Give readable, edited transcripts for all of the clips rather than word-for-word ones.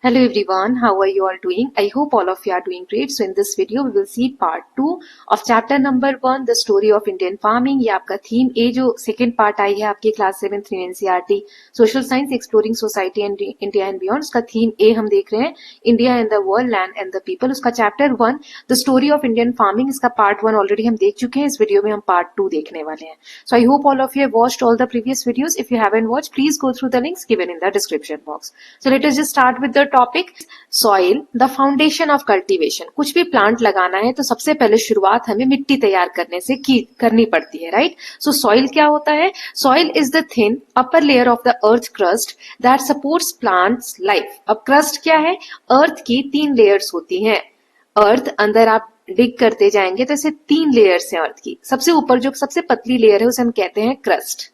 Hello everyone, how are you all doing? I hope all of you are doing great. So in this video we will see part 2 of chapter number 1, the story of Indian farming. ये आपका theme ए जो second part आई है आपके class 7 in NCERT social science exploring society and India and beyond, उसका theme A हम देख रहे हैं, India and the world, land and the people. उसका chapter 1 the story of Indian farming, इसका पार्ट 1 ऑलरेडी हम देख चुके हैं. इस वीडियो में हम पार्ट 2 देखने वाले हैं. So I hope all of you have watched all the previous videos. If you haven't watched, please go through the links given in the description box. So let us just start with the topic soil the foundation of cultivation. कुछ भी plant लगाना है तो सबसे पहले शुरुआत हमें मिट्टी तैयार करने से करनी पड़ती है, राइट? सो सॉइल क्या होता है? Soil is the thin upper layer of the earth crust that supports plants life. अब क्रस्ट क्या है? अर्थ की 3 लेयर्स होती हैं. अर्थ अंदर आप डिग करते जाएंगे तो इसे 3 लेयर्स हैं अर्थ की. सबसे ऊपर जो सबसे पतली लेयर है उसे हम कहते हैं क्रस्ट.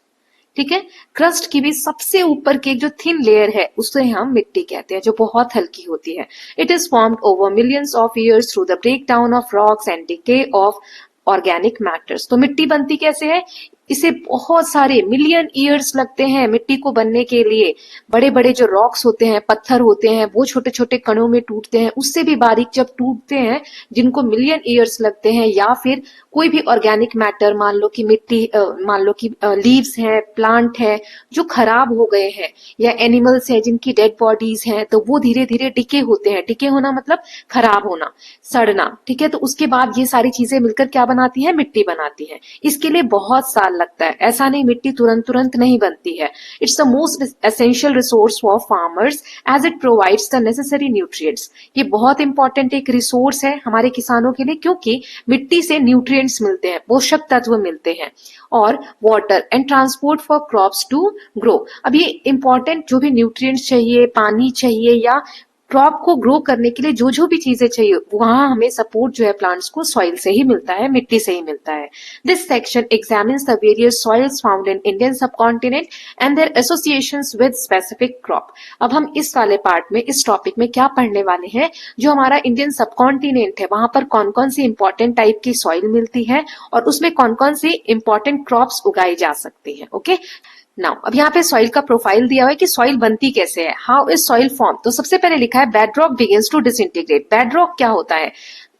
ठीक है, क्रस्ट की भी सबसे ऊपर की एक जो थिन लेयर है उसे हम मिट्टी कहते हैं, जो बहुत हल्की होती है. It is formed over millions of years through the break down of rocks and decay of organic matters. तो मिट्टी बनती कैसे है? इसे बहुत सारे मिलियन ईयर्स लगते हैं मिट्टी को बनने के लिए. बड़े बड़े जो रॉक्स होते हैं, पत्थर होते हैं, वो छोटे छोटे कणों में टूटते हैं. उससे भी बारीक जब टूटते हैं जिनको मिलियन ईयर्स लगते हैं, या फिर कोई भी ऑर्गेनिक मैटर, मान लो कि मिट्टी, मान लो कि लीव्स हैं, प्लांट है जो खराब हो गए हैं, या एनिमल्स हैं जिनकी डेड बॉडीज हैं, तो वो धीरे धीरे डिके होते हैं. डिके होना मतलब खराब होना, सड़ना. ठीक है, तो उसके बाद ये सारी चीजें मिलकर क्या बनाती है? मिट्टी बनाती है. इसके लिए बहुत साल लगता है. ऐसा नहीं, मिट्टी तुरंत तुरंत नहीं बनती है. It's the most essential resource for farmers as it provides the necessary nutrients. ये बहुत इंपॉर्टेंट एक रिसोर्स है हमारे किसानों के लिए, क्योंकि मिट्टी से न्यूट्रिएंट्स मिलते हैं, पोषक तत्व मिलते हैं, और water and transport for crops to grow. अब ये इंपॉर्टेंट जो भी न्यूट्रिएंट्स चाहिए, पानी चाहिए, या क्रॉप को ग्रो करने के लिए जो जो भी चीजें चाहिए, वहां हमें सपोर्ट जो है प्लांट्स को सॉइल से ही मिलता है, मिट्टी से ही मिलता है. This section examines the various soils found in Indian subcontinent and their associations with specific crop. अब हम इस वाले पार्ट में, इस टॉपिक में क्या पढ़ने वाले हैं? जो हमारा इंडियन सबकॉन्टिनेंट है वहां पर कौन कौन सी इंपॉर्टेंट टाइप की सॉइल मिलती है, और उसमें कौन कौन सी इंपॉर्टेंट क्रॉप्स उगाई जा सकती है. ओके, नाउ अब यहाँ पे सॉइल का प्रोफाइल दिया हुआ है कि सॉइल बनती कैसे है. How is soil form? तो सबसे पहले लिखा है bedrock begins to disintegrate. Bedrock क्या होता है?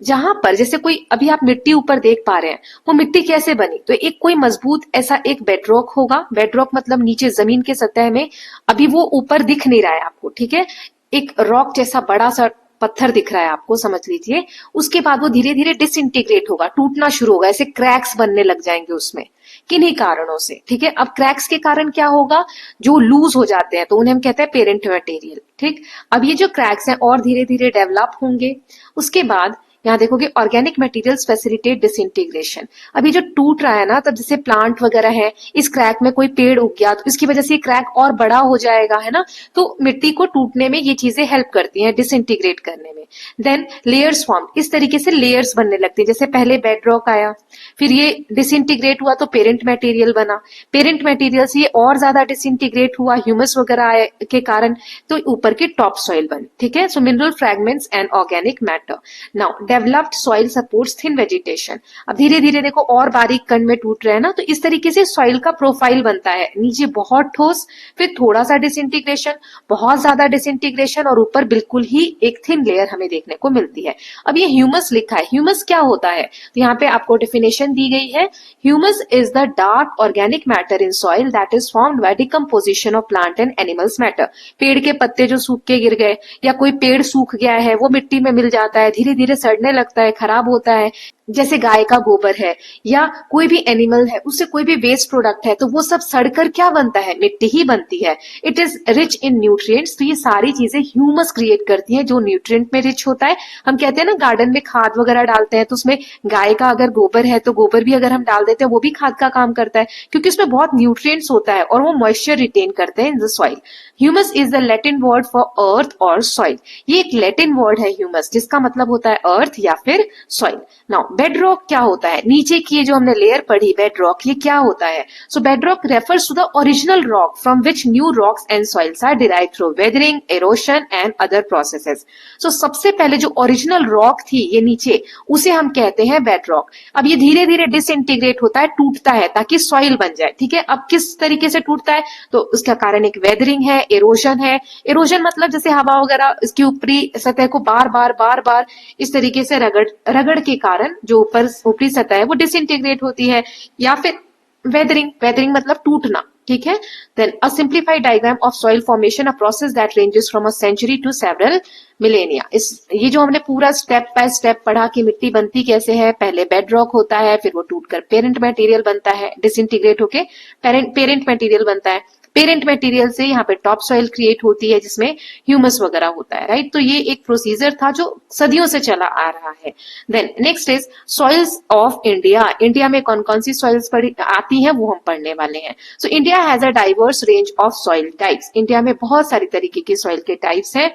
जहां पर जैसे कोई, अभी आप मिट्टी ऊपर देख पा रहे हैं, वो मिट्टी कैसे बनी? तो एक कोई मजबूत ऐसा एक बेडरॉक होगा. बेडरॉक मतलब नीचे जमीन के सतह में, अभी वो ऊपर दिख नहीं रहा है आपको, ठीक है, एक रॉक जैसा बड़ा सा पत्थर दिख रहा है आपको, समझ लीजिए. उसके बाद वो धीरे धीरे डिसइंटीग्रेट होगा, टूटना शुरू होगा, ऐसे क्रैक्स बनने लग जाएंगे उसमें, किन्हीं कारणों से. ठीक है, अब क्रैक्स के कारण क्या होगा? जो लूज हो जाते हैं तो उन्हें हम कहते हैं पेरेंट मटेरियल. ठीक, अब ये जो क्रैक्स हैं और धीरे धीरे डेवलप होंगे. उसके बाद यहाँ देखोगे ऑर्गेनिक मटेरियल्स फैसिलिटेट डिसइंटीग्रेशन. अभी जो टूट रहा है ना, तब जैसे प्लांट वगैरह है, इस क्रैक में कोई पेड़ उग गया तो इसकी वजह से ये क्रैक और बड़ा हो जाएगा, है ना. तो मिट्टी को टूटने में ये चीजें हेल्प करती हैं, डिसइंटीग्रेट करने में. देन लेयर्स फॉर्म, इस तरीके से लेयर्स बनने लगती है. जैसे पहले बेडरॉक आया, फिर ये डिसइंटीग्रेट हुआ तो पेरेंट मटेरियल बना. पेरेंट मटेरियल से ये और ज्यादा डिसइंटीग्रेट हुआ ह्यूमस वगैरह के कारण, तो ऊपर की टॉप सॉइल बनी. ठीक है, so mineral fragments and organic matter. Now developed soil supports thin vegetation. अब धीरे धीरे देखो और बारीक कण में टूट रहे हैं ना, तो इस तरीके से सॉइल का प्रोफाइल बनता है. नीचे बहुत ठोस, फिर थोड़ा सा डिसइंटीग्रेशन, बहुत ज्यादा डिसइंटीग्रेशन, और ऊपर बिल्कुल ही एक थिन लेयर हमें देखने को मिलती है. अब ये ह्यूमस लिखा है, ह्यूमस क्या होता है? तो यहाँ पे आपको डेफिनेशन दी गई है. Humus is the dark organic matter in soil that is formed by decomposition of plant and animals matter. पेड़ के पत्ते जो सूख के गिर गए, या कोई पेड़ सूख गया है, वो मिट्टी में मिल जाता है, धीरे धीरे सड़ने लगता है, खराब होता है. जैसे गाय का गोबर है, या कोई भी एनिमल है, उससे कोई भी वेस्ट प्रोडक्ट है, तो वो सब सड़कर क्या बनता है? मिट्टी ही बनती है. It is rich in nutrients. तो ये सारी चीजें ह्यूमस क्रिएट करती हैं, जो न्यूट्रिएंट में रिच होता है. हम कहते हैं ना गार्डन में खाद वगैरह डालते हैं, तो उसमें गाय का अगर गोबर है तो गोबर भी अगर हम डाल देते हैं वो भी खाद का काम करता है, क्योंकि उसमें बहुत न्यूट्रिएंट्स होता है और वो मॉइस्चर रिटेन करते हैं in the soil. Humus is the Latin word for earth और सॉइल. ये एक लैटिन वर्ड है ह्यूमस, जिसका मतलब होता है अर्थ या फिर सॉइल. नाउ बेड रॉक क्या होता है, नीचे की ये जो हमने लेयर पढ़ी बेड रॉक, ये क्या होता है? So bed rock refers to the original rock from which new rocks and soils are derive through weathering, erosion and other processes. सो सबसे पहले जो ओरिजिनल रॉक थी ये नीचे, उसे हम कहते हैं बेड रॉक। अब ये धीरे धीरे डिसइंटीग्रेट होता है, टूटता है ताकि सॉइल बन जाए, ठीक है। अब किस तरीके से टूटता है? तो उसका कारण एक वेदरिंग है, एरोशन है। एरोशन मतलब जैसे हवा वगैरह इसकी ऊपरी सतह को बार बार इस तरीके से रगड़ रगड़ के कारण जो ऊपरी सतह है वो डिसइंटीग्रेट होती है, या फिर वेदरिंग मतलब टूटना, ठीक है। Then a simplified diagram of soil formation, a process that ranges from a century to several millennia. ये जो हमने पूरा स्टेप बाय स्टेप पढ़ा कि मिट्टी बनती कैसे है, पहले बेड रॉक होता है, फिर वो टूटकर पेरेंट मटेरियल बनता है, डिसइंटीग्रेट होके पेरेंट मटेरियल बनता है। पेरेंट मटेरियल से यहाँ पे टॉप सॉइल क्रिएट होती है जिसमें ह्यूमस वगैरह होता है, राइट। तो ये एक प्रोसीजर था जो सदियों से चला आ रहा है। Then next is soils of India. India में कौन कौन सी सॉइल्स आती हैं वो हम पढ़ने वाले हैं। So India has a diverse range of soil types. India में बहुत सारी तरीके की सॉइल के टाइप्स हैं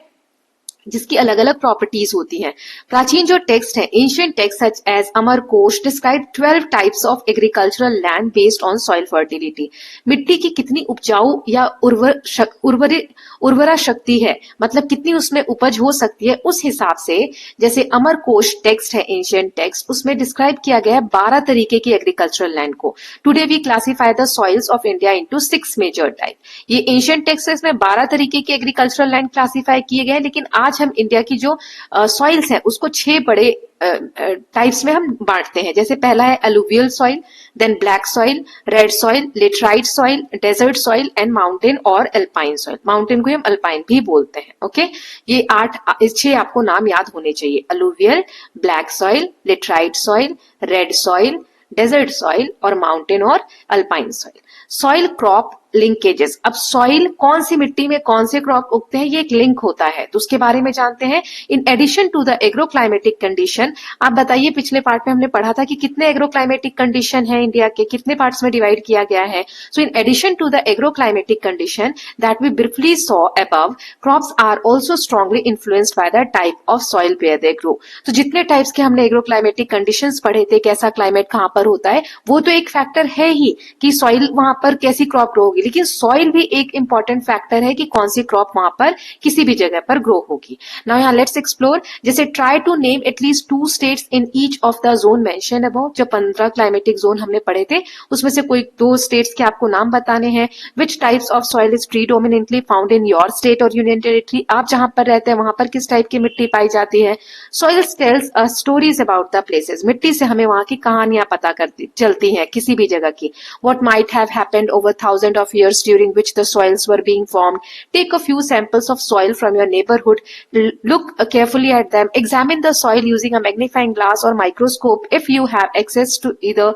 जिसकी अलग अलग प्रॉपर्टीज होती हैं। प्राचीन जो टेक्स्ट है, ancient text such as Amarkosh describe 12 types of agricultural land based on soil fertility. मिट्टी की कितनी उपजाऊ या उर्वरा शक्ति है, मतलब कितनी उसमें उपज हो सकती है, उस हिसाब से जैसे अमरकोश टेक्स्ट है एंशिएंट टेक्स्ट, उसमें डिस्क्राइब किया गया है 12 तरीके की एग्रीकल्चरल लैंड को। Today we classify the soils of India into 6 major type. ये एंशिएंट टेक्स्ट है, इसमें 12 तरीके की एग्रीकल्चरल लैंड क्लासिफाई किए गए, लेकिन आज हम इंडिया की जो सॉइल्स हैं उसको 6 बड़े टाइप्स में हम बांटते हैं। जैसे पहला है alluvial soil, then black soil, red soil, laterite soil, desert soil and mountain और अल्पाइन सॉइल। माउंटेन को हम अल्पाइन भी बोलते हैं, ओके। ये 6 आपको नाम याद होने चाहिए, alluvial, black soil, laterite soil, red soil, desert soil और माउंटेन और alpine soil. Soil crop linkages. अब सॉइल कौन सी मिट्टी में कौन से क्रॉप उगते हैं ये एक लिंक होता है, तो उसके बारे में जानते हैं। In addition to the agroclimatic condition, आप बताइए पिछले पार्ट में हमने पढ़ा था कि कितने एग्रोक्लाइमेटिक कंडीशन है इंडिया के, कितने पार्ट्स में डिवाइड किया गया है। So in addition to the agroclimatic condition that we briefly saw above, crops are also strongly influenced by the type of soil where they grow. तो जितने टाइप्स के हमने एग्रोक्लाइमेटिक कंडीशंस पढ़े थे, कैसा क्लाइमेट कहां पर होता है, वो तो एक फैक्टर है ही कि सॉइल वहां पर कैसी क्रॉप ग्रो होगी, लेकिन सॉइल भी एक इंपॉर्टेंट फैक्टर है कि कौन सी क्रॉप वहां पर किसी भी जगह पर ग्रो होगी। नाउ यहाँ लेट्स एक्सप्लोर, जैसे try to name at least 2 states in each of the zone mention above. जो 15 क्लाइमेटिक जोन हमने पढ़े थे उसमें से कोई 2 स्टेट्स के आपको नाम बताने हैं। Which types of soil is predominantly found in your state और यूनियन टेरिटरी। आप जहां पर रहते हैं वहां पर किस टाइप की मिट्टी पाई जाती है। Soils tells us stories about the places. मिट्टी से हमें वहां की कहानियां पता चलती हैं किसी भी जगह की। What might have happened over thousand of years during which the soils were being formed. Take a few samples of soil from your neighborhood. Look carefully at them. Examine the soil using a magnifying glass or microscope if you have access to either.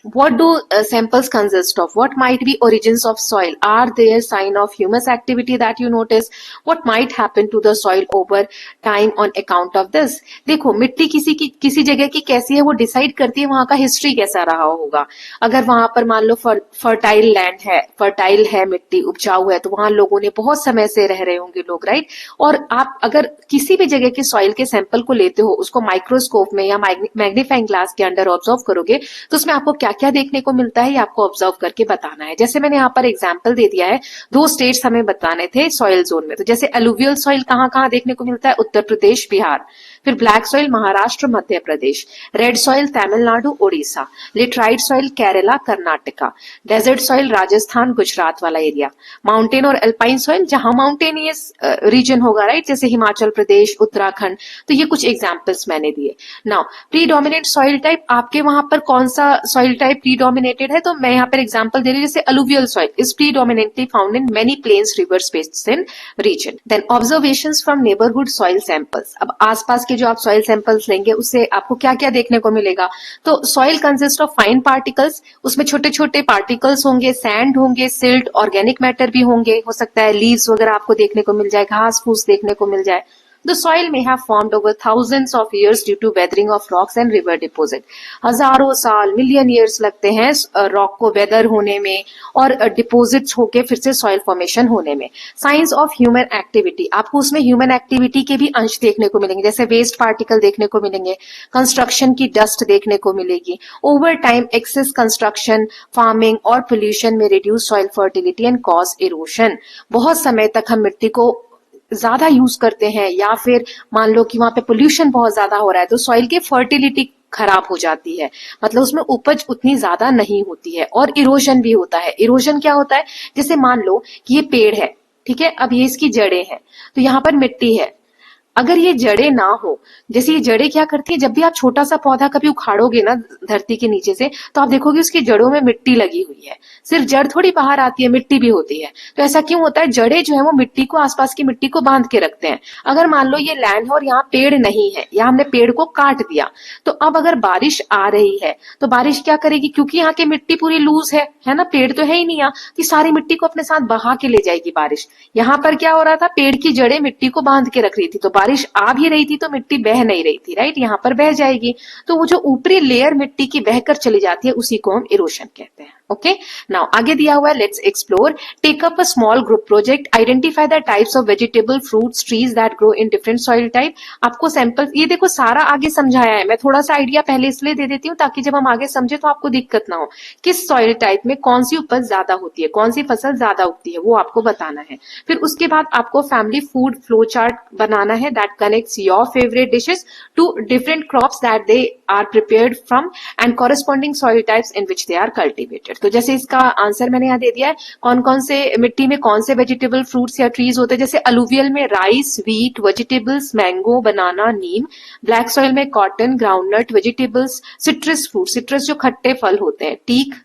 What do samples consist of? What might be origins of soil? Are there sign of humus activity that you notice? What might happen to the soil over time on account of this? देखो मिट्टी किसी जगह की कैसी है वो decide करती है वहां का हिस्ट्री कैसा रहा होगा। अगर वहां पर मान लो फर्टाइल लैंड है, फर्टाइल है मिट्टी, उपजाऊ है, तो वहां लोगों ने बहुत समय से रह रहे होंगे लोग, राइट। और आप अगर किसी भी जगह के सॉइल के सैंपल को लेते हो, उसको माइक्रोस्कोप में या मैग्नीफाइंग ग्लास के अंडर ऑब्जर्व करोगे, तो उसमें आपको क्या क्या देखने को मिलता है ये आपको ऑब्जर्व करके बताना है। जैसे मैंने यहाँ पर एग्जांपल दे दिया है, 2 स्टेट्स हमें बताने थे सॉइल जोन में। तो जैसे अलुवियल सॉइल कहाँ कहाँ देखने को मिलता है, उत्तर प्रदेश, बिहार। फिर black soil Maharashtra, Madhya Pradesh. Red soil Tamil Nadu, Orissa. Laterite soil Kerala, Karnataka. Desert soil Rajasthan, Gujarat वाला एरिया। माउंटेन और अल्पाइन सॉइल जहां माउंटेनियस रीजन होगा, राइट, जैसे हिमाचल प्रदेश, उत्तराखंड। तो ये कुछ एग्जाम्पल्स मैंने दिए। नाउ प्रीडोमिनेंट सॉइल टाइप, आपके वहां पर कौन सा सॉइल टाइप प्रीडोमिनेटेड है, तो मैं यहाँ पर एग्जांपल दे रही हूँ। जैसे alluvial soil is predominantly found in many plains, rivers, basin region. Then observations from neighbourhood soil samples. अब आसपास के जो आप सॉइल सैंपल्स लेंगे उससे आपको क्या क्या देखने को मिलेगा। तो soil consist of fine particles, उसमें छोटे छोटे पार्टिकल्स होंगे, सैंड होंगे, सिल्ट, ऑर्गेनिक मैटर भी होंगे, हो सकता है लीव्स वगैरह आपको देखने को मिल जाए, घास फूस देखने को मिल जाए। द सॉइल में have formed over thousands of years due to weathering of rocks and river deposit. हजारों साल, मिलियन ईयर्स लगते हैं रॉक को वेदर होने में और डिपोजिट्स होके फिर से सॉइल फॉर्मेशन होने में। साइंस ऑफ ह्यूमन एक्टिविटी, आपको उसमें ह्यूमन एक्टिविटी के भी अंश देखने को मिलेंगे, जैसे वेस्ट पार्टिकल देखने को मिलेंगे, कंस्ट्रक्शन की डस्ट देखने को मिलेगी। Over time excess construction, farming और पोल्यूशन में reduce soil fertility and cause erosion. बहुत समय तक हम मिट्टी को ज्यादा यूज करते हैं या फिर मान लो कि वहां पे पोल्यूशन बहुत ज्यादा हो रहा है तो सॉइल की फर्टिलिटी खराब हो जाती है, मतलब उसमें उपज उतनी ज्यादा नहीं होती है और इरोजन भी होता है। इरोजन क्या होता है, जैसे मान लो कि ये पेड़ है, ठीक है, अब ये इसकी जड़ें हैं, तो यहाँ पर मिट्टी है, अगर ये जड़ें ना हो, जैसे ये जड़ें क्या करती है, जब भी आप छोटा सा पौधा कभी उखाड़ोगे ना धरती के नीचे से, तो आप देखोगे उसकी जड़ों में मिट्टी लगी हुई है, सिर्फ जड़ थोड़ी बाहर आती है, मिट्टी भी होती है। तो ऐसा क्यों होता है, जड़ें जो है वो मिट्टी को, आसपास की मिट्टी को बांध के रखते हैं। अगर मान लो ये लैंड है और यहाँ पेड़ नहीं है या हमने पेड़ को काट दिया, तो अब अगर बारिश आ रही है तो बारिश क्या करेगी, क्योंकि यहाँ की मिट्टी पूरी लूज है ना, पेड़ तो है ही नहीं यहाँ, तो सारी मिट्टी को अपने साथ बहा के ले जाएगी बारिश। यहाँ पर क्या हो रहा था, पेड़ की जड़ें मिट्टी को बांध के रख रही थी, तो बारिश आ भी रही थी तो मिट्टी बह नहीं रही थी, राइट, यहाँ पर बह जाएगी। तो वो जो ऊपरी लेयर मिट्टी की बहकर चली जाती है उसी को हम इरोशन कहते हैं। ओके, नाउ आगे दिया हुआ है, let's explore. Take up a small group project, identify the types of vegetable, fruits, trees that grow in different soil type. आपको सैंपल, ये देखो सारा आगे समझाया है, मैं थोड़ा सा आइडिया पहले इसलिए दे देती हूँ ताकि जब हम आगे समझे तो आपको दिक्कत ना हो। किस सॉइल टाइप में कौन सी उपज ज्यादा होती है, कौन सी फसल ज्यादा उगती है, वो आपको बताना है। फिर उसके बाद आपको फैमिली फूड फ्लो चार्ट बनाना है that connects your favourite dishes to different crops that they are prepared from and corresponding soil types in which they are cultivated. तो जैसे इसका आंसर मैंने यहाँ दे दिया है, कौन कौन से मिट्टी में कौन से वेजिटेबल, फ्रूट्स या ट्रीज होते हैं। जैसे अलुवियल में राइस, व्हीट, वेजिटेबल्स, मैंगो, बनाना, नीम। ब्लैक सॉइल में cotton, groundnut, vegetables, citrus fruit, citrus जो खट्टे फल होते हैं, टीक।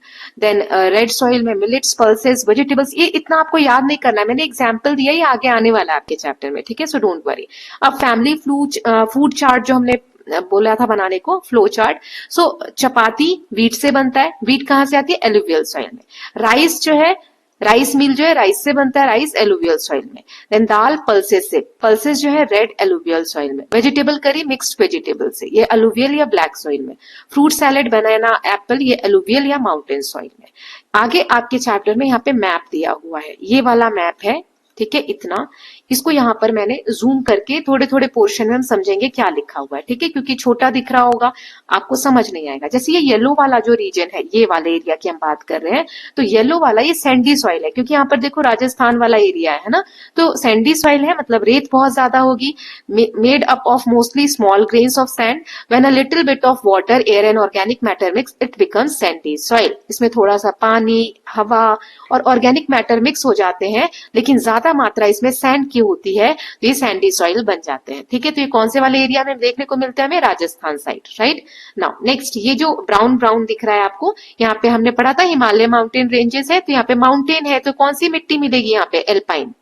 देन रेड सॉइल में मिलेट्स, पल्सेस, वेजिटेबल्स। ये इतना आपको याद नहीं करना है, मैंने एग्जाम्पल दिया, ये आगे आने वाला है आपके चैप्टर में, ठीक है, सो डोंट वरी। अब फैमिली फूड चार्ट जो हमने बोला था बनाने को, फ्लो चार्ट। सो चपाती व्हीट से बनता है, व्हीट कहाँ से आती है, एलुवियल सॉइल में। राइस जो है, राइस मिल जो है राइस से बनता है, राइस एलुवियल सॉइल में। देन दाल पल्सेस से, पल्सेस जो है रेड एलुवियल सॉइल में। वेजिटेबल करी मिक्स्ड वेजिटेबल से, ये एलुवियल या ब्लैक सॉइल में। फ्रूट सैलेड, बनाना, एप्पल, ये एलुवियल या माउंटेन सॉइल में। आगे आपके चैप्टर में यहाँ पे मैप दिया हुआ है, ये वाला मैप है, ठीक है, इतना। इसको यहाँ पर मैंने जूम करके थोड़े थोड़े पोर्शन में हम समझेंगे क्या लिखा हुआ है, ठीक है, क्योंकि छोटा दिख रहा होगा आपको समझ नहीं आएगा। जैसे ये येलो वाला जो रीजन है, ये वाले एरिया की हम बात कर रहे हैं, तो येलो वाला ये सैंडी सॉइल है, क्योंकि यहाँ पर देखो राजस्थान वाला एरिया है ना, तो सैंडी सॉइल है, मतलब रेत बहुत ज्यादा होगी, made up of mostly small grains of sand. When a little bit of water, air and organic matter mix, it becomes Sandy soil. इसमें थोड़ा सा पानी, हवा और ऑर्गेनिक मैटर मिक्स हो जाते हैं, लेकिन ज्यादा मात्रा इसमें सैंड की होती है, तो ये सैंडी सॉइल बन जाते हैं, ठीक है। तो ये कौन से वाले एरिया में देखने को मिलता है हमें, Rajasthan side, right. Now next, ये जो ब्राउन ब्राउन दिख रहा है आपको, यहाँ पे हमने पढ़ा था हिमालय माउंटेन रेंजेस है, तो यहाँ पे माउंटेन है, तो कौन सी मिट्टी मिलेगी यहाँ पे, एल्पाइन,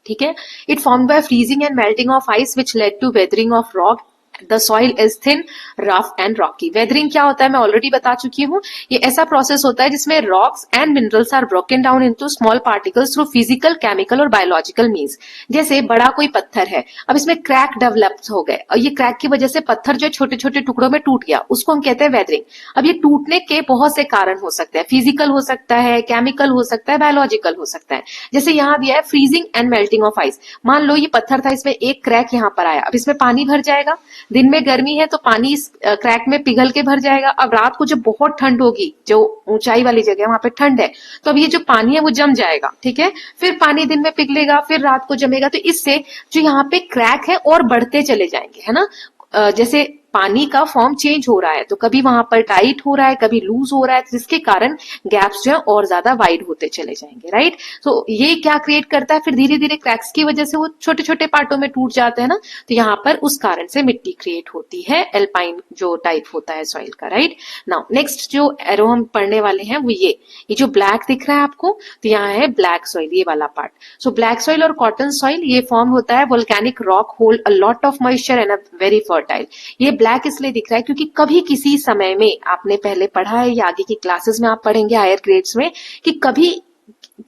ठीक है। It formed by freezing and melting of ice which led to weathering of rock. The soil is thin, rough and rocky. Weathering क्या होता है मैं ऑलरेडी बता चुकी हूँ, ये ऐसा प्रोसेस होता है जिसमें rocks and minerals are broken down into small particles through physical, chemical और बायोलॉजिकल मीन्स। जैसे बड़ा कोई पत्थर है, अब इसमें क्रैक डेवलप हो गए और ये क्रैक की वजह से पत्थर जो छोटे छोटे टुकड़ों में टूट गया, उसको हम कहते हैं वेदरिंग। अब ये टूटने के बहुत से कारण हो सकते हैं, फिजिकल हो सकता है, केमिकल हो सकता है, बायोलॉजिकल हो सकता है। जैसे यहाँ दिया है freezing and melting of ice. मान लो ये पत्थर था, इसमें एक क्रैक यहाँ पर आया, अब इसमें पानी भर जाएगा, दिन में गर्मी है तो पानी इस क्रैक में पिघल के भर जाएगा। अब रात को जब बहुत ठंड होगी, जो ऊंचाई वाली जगह है वहां पे ठंड है, तो अब ये जो पानी है वो जम जाएगा, ठीक है। फिर पानी दिन में पिघलेगा, फिर रात को जमेगा, तो इससे जो यहाँ पे क्रैक है और बढ़ते चले जाएंगे, है ना। जैसे पानी का फॉर्म चेंज हो रहा है, तो कभी वहां पर टाइट हो रहा है, कभी लूज हो रहा है, जिसके कारण गैप्स जो है और ज्यादा वाइड होते चले जाएंगे, राइट। तो ये क्या क्रिएट करता है, फिर धीरे धीरे क्रैक्स की वजह से वो छोटे छोटे पार्टों में टूट जाते हैं ना, तो यहाँ पर उस कारण से मिट्टी क्रिएट होती है, एल्पाइन जो टाइप होता है सॉइल का, राइट। नाउ नेक्स्ट जो एरो हम पढ़ने वाले हैं वो ये जो ब्लैक दिख रहा है आपको, तो यहाँ है ब्लैक सॉइल, ये वाला पार्ट। सो ब्लैक सॉइल और कॉटन सॉइल, ये फॉर्म होता है volcanic rock hold a lot of moisture and a very fertile. ये ब्लैक इसलिए दिख रहा है क्योंकि कभी किसी समय में आपने पहले पढ़ा है या आगे की क्लासेस में आप पढ़ेंगे हायर ग्रेड्स में, कि कभी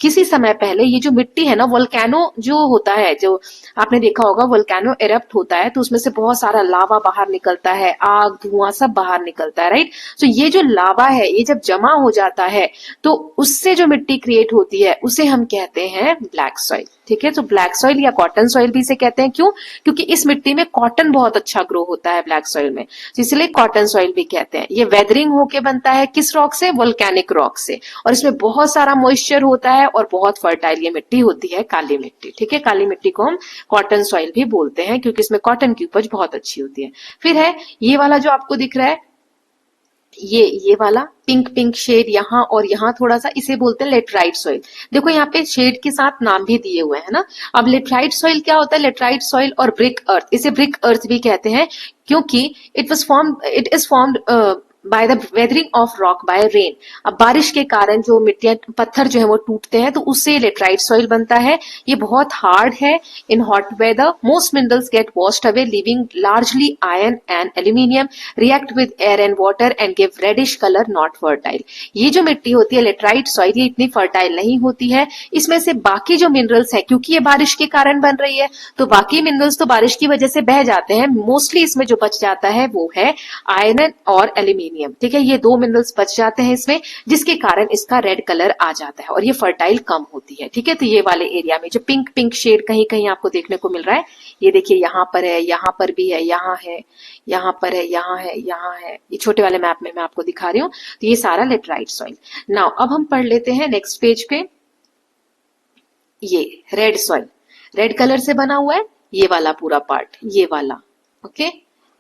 किसी समय पहले ये जो मिट्टी है ना, वोल्केनो जो होता है, जो आपने देखा होगा वोल्केनो एरप्ट होता है तो उसमें से बहुत सारा लावा बाहर निकलता है, आग धुआं सब बाहर निकलता है, राइट। तो ये जो लावा है ये जब जमा हो जाता है तो उससे जो मिट्टी क्रिएट होती है उसे हम कहते हैं ब्लैक सॉइल। ठीक है, तो ब्लैक सॉइल या कॉटन सॉइल भी इसे कहते हैं। क्यों? क्योंकि इस मिट्टी में कॉटन बहुत अच्छा ग्रो होता है ब्लैक सॉइल में, तो इसलिए कॉटन सॉइल भी कहते हैं। ये वेदरिंग होके बनता है किस रॉक से? वोल्केनिक रॉक से, और इसमें बहुत सारा मॉइस्चर होता है और बहुत फर्टाइल ये मिट्टी होती है, काली मिट्टी। ठीक है, काली मिट्टी को हम कॉटन सॉइल भी बोलते हैं क्योंकि इसमें कॉटन की उपज बहुत अच्छी होती है। फिर है ये वाला जो आपको दिख रहा है, ये वाला पिंक पिंक शेड यहाँ और यहाँ थोड़ा सा, इसे बोलते हैं लेटराइट सॉइल। देखो यहाँ पे शेड के साथ नाम भी दिए हुए हैं ना। अब लेटराइट सॉइल क्या होता है? लेटराइट सॉइल और ब्रिक अर्थ, इसे ब्रिक अर्थ भी कहते हैं क्योंकि it is formed by the weathering of rock by rain. अब बारिश के कारण जो मिट्टियां पत्थर जो है वो टूटते हैं तो उससे लेटराइट सॉइल बनता है। ये बहुत हार्ड है। In hot weather most minerals get washed away living largely iron and aluminium react with air and water and give reddish colour, not fertile. ये जो मिट्टी होती है लेटराइट सॉइल, ये इतनी फर्टाइल नहीं होती है। इसमें से बाकी जो मिनरल्स है, क्योंकि ये बारिश के कारण बन रही है तो बाकी मिनरल्स तो बारिश की वजह से बह जाते हैं। मोस्टली इसमें जो बच जाता है वो है आयरन और एल्यूमिनियम। ठीक है, ये दो मिनरल्स बच जाते हैं इसमें, जिसके कारण इसका रेड कलर आ जाता है और ये फर्टाइल कम होती है। ठीक है, तो ये वाले एरिया में जो पिंक पिंक शेड कहीं कहीं आपको देखने को मिल रहा है, ये देखिए यहाँ पर है, यहाँ पर भी है, यहाँ है, यहाँ पर है, यहाँ है, यहाँ है। ये छोटे वाले मैप में मैं आपको दिखा रही हूँ। तो ये सारा लेटराइट सॉइल। नाउ अब हम पढ़ लेते हैं नेक्स्ट पेज पे, ये रेड सॉइल, रेड कलर से बना हुआ है ये वाला पूरा पार्ट, ये वाला। ओके,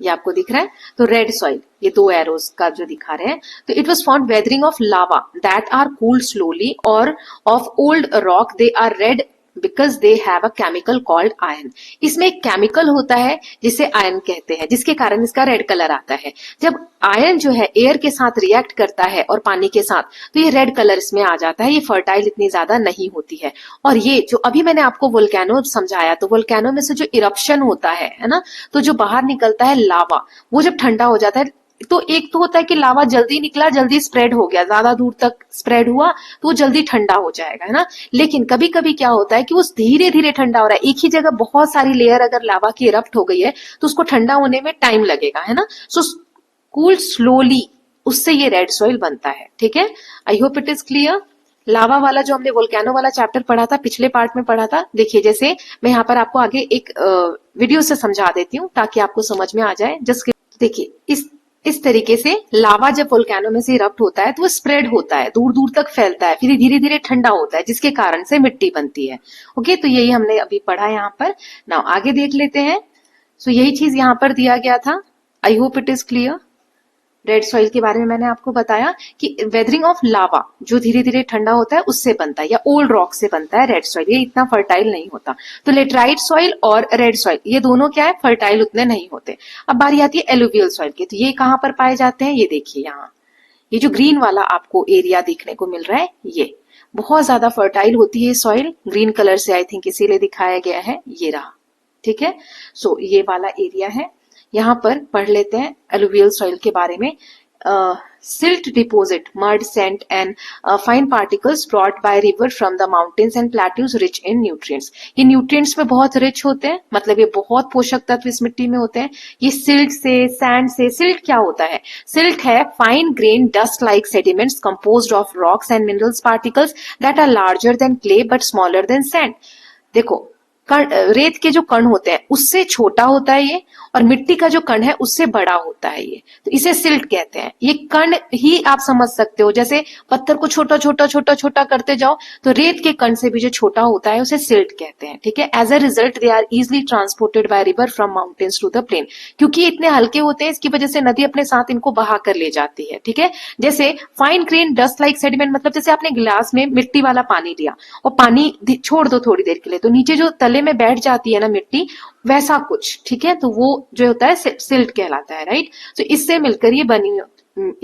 ये आपको दिख रहा है। तो रेड सॉइल, ये दो एरोज का जो दिखा रहे हैं, तो it was found weathering of lava that are cooled slowly or of old rock they are red because they have a chemical called iron. इसमें एक केमिकल होता है जिसे आयरन कहते हैं, जिसके कारण इसका रेड कलर आता है। जब आयरन जो है एयर के साथ रिएक्ट करता है और पानी के साथ, तो ये रेड कलर इसमें आ जाता है। ये फर्टाइल इतनी ज्यादा नहीं होती है। और ये जो अभी मैंने आपको वोल्केनो समझाया, तो वोल्केनो में से जो इरप्शन होता है ना, तो जो बाहर निकलता है लावा, वो जब ठंडा हो जाता है तो एक तो होता है कि लावा जल्दी निकला, जल्दी स्प्रेड हो गया, ज्यादा दूर तक स्प्रेड हुआ तो वो जल्दी ठंडा हो जाएगा, है ना। लेकिन कभी कभी क्या होता है कि वो धीरे धीरे ठंडा हो रहा है, एक ही जगह बहुत सारी लेयर अगर लावा की इरप्ट हो गई है तो उसको ठंडा होने में टाइम लगेगा, है ना। सो कूल स्लोली, उससे ये रेड सॉइल बनता है। ठीक है, I hope it is clear. Lava वाला जो हमने वोल्केनो वाला चैप्टर पढ़ा था, पिछले पार्ट में पढ़ा था, देखिए जैसे मैं यहाँ पर आपको आगे एक वीडियो से समझा देती हूँ ताकि आपको समझ में आ जाए। जस्ट देखिए, इस तरीके से लावा जब वोल्केनो में से इरप्ट होता है तो वो स्प्रेड होता है, दूर दूर तक फैलता है, फिर धीरे धीरे ठंडा होता है, जिसके कारण से मिट्टी बनती है। ओके, तो यही हमने अभी पढ़ा यहाँ पर। नाउ आगे देख लेते हैं। सो यही चीज यहाँ पर दिया गया था। आई hope it is clear. Red soil के बारे में मैंने आपको बताया कि वेदरिंग ऑफ लावा जो धीरे धीरे ठंडा होता है उससे बनता है, या ओल्ड रॉक से बनता है रेड सॉइल। ये इतना फर्टाइल नहीं होता। तो लेटराइट सॉइल और रेड सॉइल ये दोनों क्या है, फर्टाइल उतने नहीं होते। अब बारी आती है एलुवियल सॉइल की। तो ये कहाँ पर पाए जाते हैं, ये देखिए यहाँ, ये जो ग्रीन वाला आपको एरिया देखने को मिल रहा है, ये बहुत ज्यादा फर्टाइल होती है सॉइल, ग्रीन कलर से आई थिंक इसीलिए दिखाया गया है, ये रहा। ठीक है, सो ये वाला एरिया है। यहाँ पर पढ़ लेते हैं एलुवियल सॉइल के बारे में। Silt deposit, mud, sand and fine particles brought by river from the mountains and plateaus rich in nutrients. ये न्यूट्रिएंट्स में बहुत रिच होते हैं, मतलब ये बहुत पोषक तत्व इस मिट्टी में होते हैं। ये सिल्ट से, सैंड से, सिल्ट क्या होता है? सिल्ट है fine grain dust like sediments composed of rocks and minerals particles that are larger than clay but smaller than sand. देखो, रेत के जो कण होते हैं उससे छोटा होता है ये, और मिट्टी का जो कण है उससे बड़ा होता है ये, तो इसे सिल्ट कहते हैं। ये कण ही आप समझ सकते हो, जैसे पत्थर को छोटा छोटा छोटा छोटा करते जाओ तो रेत के कण से भी जो छोटा होता है उसे सिल्ट कहते हैं। ठीक है, as a result they are easily transported by river from mountains to the plain. क्योंकि इतने हल्के होते हैं इसकी वजह से नदी अपने साथ इनको बहा कर ले जाती है। ठीक है, जैसे fine grain dust like sediment, मतलब जैसे आपने गिलास में मिट्टी वाला पानी लिया और पानी छोड़ दो थोड़ी देर के लिए, तो नीचे जो तले में बैठ जाती है ना मिट्टी, वैसा कुछ। ठीक है, तो वो जो होता है सिल्ट कहलाता है, राइट। तो इससे मिलकर ये बनी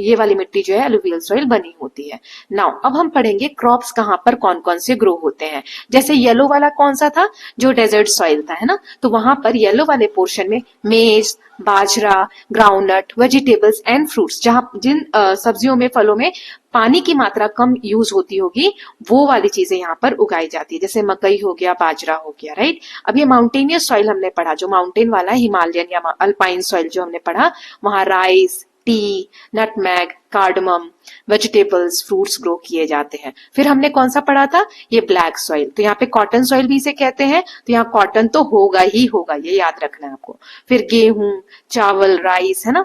ये वाली मिट्टी जो है एलुवियल सॉइल बनी होती है। नाउ अब हम पढ़ेंगे क्रॉप्स कहाँ पर कौन कौन से ग्रो होते हैं। जैसे येलो वाला कौन सा था, जो डेजर्ट सॉइल था, है ना, तो वहां पर येलो वाले पोर्शन में मेज, बाजरा, ग्राउंडनट, वेजिटेबल्स एंड फ्रूट्स, जहां जिन सब्जियों में, फलों में पानी की मात्रा कम यूज होती होगी, वो वाली चीजें यहाँ पर उगाई जाती है, जैसे मकई हो गया, बाजरा हो गया, राइट। अब ये माउंटेनियस सॉइल हमने पढ़ा, जो माउंटेन वाला हिमालयन या अल्पाइन सॉइल जो हमने पढ़ा, वहां rice, T, nutmeg, cardamom, vegetables, fruits grow किए जाते हैं। फिर हमने कौन सा पढ़ा था, ये ब्लैक सॉइल, तो यहाँ पे कॉटन सॉइल भी इसे कहते हैं, तो यहाँ कॉटन तो होगा ही होगा, ये याद रखना है आपको। फिर गेहूं, चावल, राइस, है ना,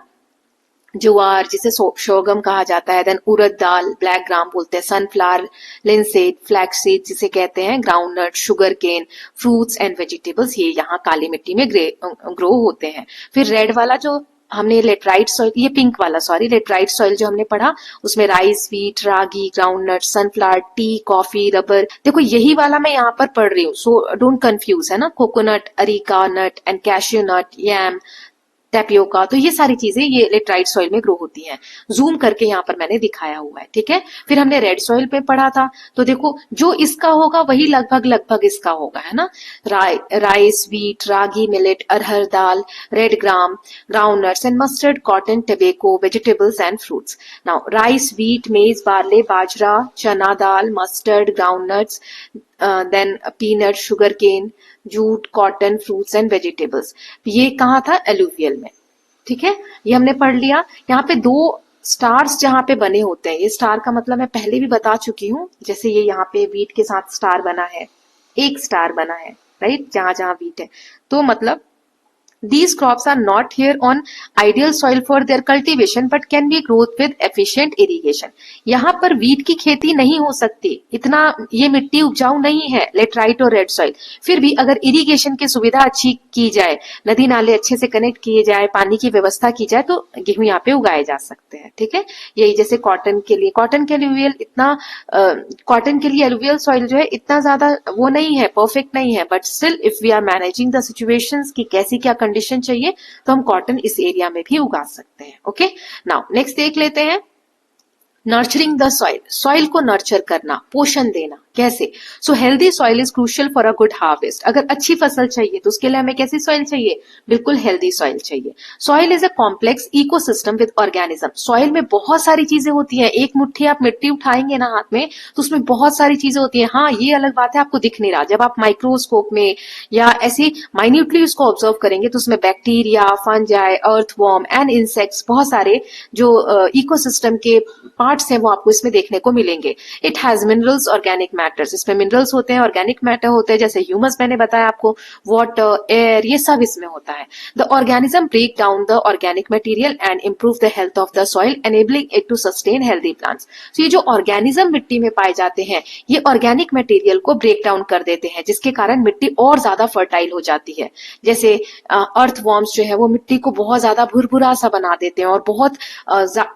ज्वार जिसे शोगम कहा जाता है, देन उड़द दाल, ब्लैक ग्राम बोलते हैं, सनफ्लावर, लिनसीड, फ्लैक्सीड जिसे कहते हैं, groundnut, sugar cane, fruits and vegetables, ये यहाँ काली मिट्टी में ग्रो होते हैं। फिर रेड वाला जो हमने लेटराइट सॉइल, ये पिंक वाला सॉरी, लेटराइट सॉइल जो हमने पढ़ा, उसमें rice, wheat, ragi, groundnut, sunflower, tea, coffee, rubber, देखो यही वाला मैं यहाँ पर पढ़ रही हूँ, सो डोंट कंफ्यूज, है ना, coconut, areca nut and cashew nut, yam, tapioca, तो ये सारी चीजें ये लेटराइट सॉइल में ग्रो होती हैं। जूम करके यहाँ पर मैंने दिखाया हुआ है, ठीक है। फिर हमने रेड सॉइल पे पढ़ा था, तो देखो जो इसका होगा वही लगभग लगभग इसका होगा, है ना, राइस, व्हीट, रागी, मिलेट, अरहर दाल, red gram, groundnuts and mustard, cotton, tobacco, vegetables and fruits. Now rice, wheat, maize, barley, बाजरा, चना दाल, mustard, groundnuts, then peanut, sugar cane, jute, cotton, fruits and vegetables, ये कहाँ था, एलुवियल में, ठीक है, ये हमने पढ़ लिया। यहाँ पे दो स्टार्स जहाँ पे बने होते हैं, ये स्टार का मतलब मैं पहले भी बता चुकी हूँ, जैसे ये यहाँ पे वीट के साथ स्टार बना है, एक स्टार बना है, राइट, जहां जहां वीट है, तो मतलब these crops are not here on ideal soil for their cultivation but can be growth with efficient irrigation। यहाँ पर वीट की खेती नहीं हो सकती, इतना ये मिट्टी उपजाऊ नहीं है, लेटराइट और रेड सॉइल, फिर भी अगर इरिगेशन की सुविधा अच्छी की जाए, नदी नाले अच्छे से कनेक्ट किए जाए, पानी की व्यवस्था की जाए, तो गेहूं यहाँ पे उगाए जा सकते हैं, ठीक है। यही जैसे कॉटन के लिए, कॉटन के एलुवियल इतना कॉटन के लिए एलुवियल सॉइल जो है इतना ज्यादा वो नहीं है, परफेक्ट नहीं है, but still if we are managing the situations की कैसी क्या कंडीशन चाहिए, तो हम कॉटन इस एरिया में भी उगा सकते हैं। ओके, नाउ नेक्स्ट देख लेते हैं, नर्चरिंग द सॉइल, सॉइल को नर्चर करना, पोषण देना, कैसे। So healthy soil is crucial for a good harvest, अगर अच्छी फसल चाहिए तो उसके लिए हमें कैसी सॉइल चाहिए, बिल्कुल हेल्दी सॉइल चाहिए। Soil is a complex ecosystem with organism, soil में बहुत सारी चीजें होती है, एक मुट्ठी आप मिट्टी उठाएंगे ना हाथ में, तो उसमें बहुत सारी चीजें होती है। हाँ, ये अलग बात है आपको दिख नहीं रहा, जब आप माइक्रोस्कोप में या ऐसे माइन्यूटली उसको ऑब्जर्व करेंगे तो उसमें bacteria, fungi, earthworm and insects, बहुत सारे जो इकोसिस्टम के पार्ट्स हैं वो आपको इसमें देखने को मिलेंगे। It has minerals, organic matters, इसमें मिनरल्स होते हैं, ऑर्गेनिक मैटर होते हैं, जैसे ह्यूमस मैंने बताया आपको, वाटर, एयर, ये सब इसमें होता है। The organism break down the organic material and improve the health of the soil, enabling it to sustain healthy plants. तो ये जो ऑर्गेनिज्म मिट्टी में पाए जाते हैं, ये ऑर्गेनिक मटेरियल को ब्रेक डाउन कर देते हैं, जिसके कारण मिट्टी और ज्यादा फर्टाइल हो जाती है। जैसे अर्थवॉर्म्स जो है वो मिट्टी को बहुत ज्यादा भुरभुरा सा बना देते हैं, और बहुत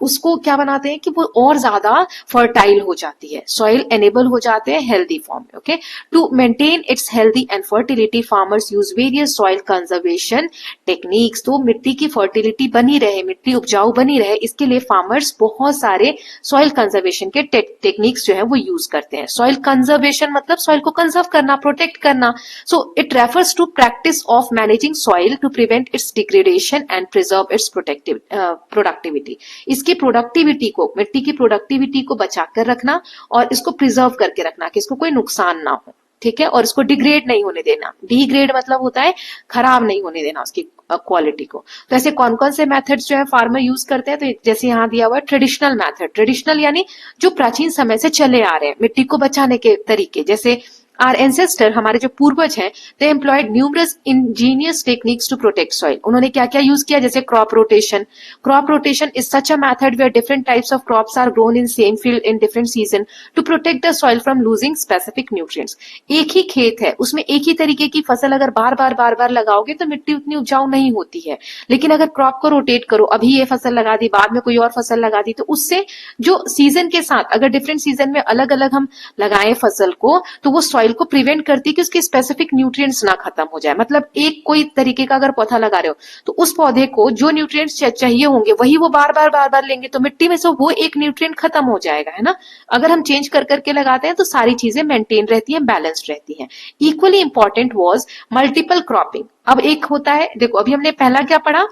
उसको क्या बनाते हैं कि वो और ज्यादा फर्टाइल हो जाती है, सॉइल एनेबल हो जाते हैं हेल्दी फॉर्म में। Okay, to maintain its healthy and fertility farmers use various soil conservation techniques. तो मिट्टी की फर्टिलिटी बनी रहे, मिट्टी उपजाऊ बनी रहे, इसके लिए फार्मर्स बहुत सारे सॉइल कंजर्वेशन के टेक्निक्स जो है वो यूज करते हैं। सॉइल कंजर्वेशन मतलब सॉइल को कंजर्व करना, प्रोटेक्ट करना। So it refers to practice of managing soil to prevent its degradation and preserve its productivity. इसकी प्रोडक्टिविटी को, मिट्टी की प्रोडक्टिविटी को बचा कर रखना और इसको प्रिजर्व करके रखना कि इसको कोई नुकसान ना हो, ठीक है, और इसको डिग्रेड नहीं होने देना। डिग्रेड मतलब होता है खराब नहीं होने देना उसकी क्वालिटी को। तो ऐसे कौन कौन से मेथड्स जो है फार्मर यूज करते हैं, तो जैसे यहाँ दिया हुआ है ट्रेडिशनल मेथड, ट्रेडिशनल यानी जो प्राचीन समय से चले आ रहे हैं मिट्टी को बचाने के तरीके, जैसे आर एंसेस्टर, हमारे जो पूर्वज हैं, they employed numerous ingenious techniques to protect soil. उन्होंने क्या क्या यूज किया, जैसे crop rotation. Crop rotation is such a method where different types of crops are grown in same field in different season to protect the soil from losing specific nutrients. एक ही खेत है, उसमें एक ही तरीके की फसल अगर बार बार लगाओगे तो मिट्टी उतनी उपजाऊ नहीं होती है, लेकिन अगर क्रॉप को रोटेट करो, अभी ये फसल लगा दी, बाद में कोई और फसल लगा दी, तो उससे जो सीजन के साथ अगर डिफरेंट सीजन में अलग अलग हम लगाएं फसल को, तो वो सॉइल सॉइल को प्रिवेंट करती है कि उसके स्पेसिफिक न्यूट्रिएंट्स ना खत्म हो जाए। मतलब एक कोई तरीके का अगर पौधा लगा रहे हो तो उस पौधे को जो न्यूट्रिएंट्स चाहिए होंगे वही वो बार बार लेंगे, तो मिट्टी में से वो एक न्यूट्रिएंट खत्म हो जाएगा, है ना। अगर हम चेंज कर करके लगाते हैं तो सारी चीजें मेंटेन रहती हैं, बैलेंस्ड रहती हैं। Equally important was multiple cropping. अब एक होता है, देखो अभी हमने पहला क्या पढ़ा,